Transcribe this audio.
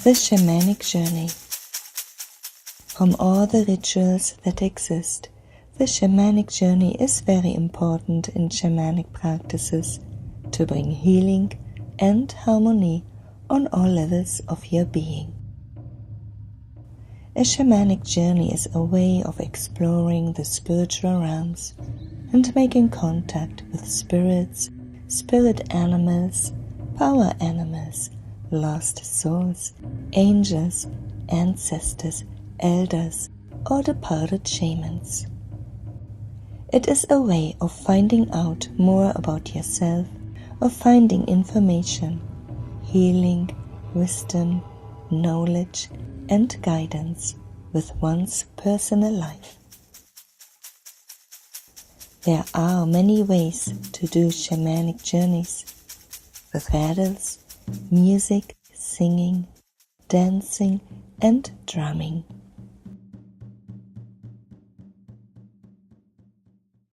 The Shamanic Journey. From all the rituals that exist, the Shamanic Journey is very important in shamanic practices to bring healing and harmony on all levels of your being. A shamanic journey is a way of exploring the spiritual realms and making contact with spirits, spirit animals, power animals, lost souls, angels, ancestors, elders, or departed shamans. It is a way of finding out more about yourself, of finding information, healing, wisdom, knowledge, and guidance with one's personal life. There are many ways to do shamanic journeys, with rattles, music, singing, dancing, and drumming.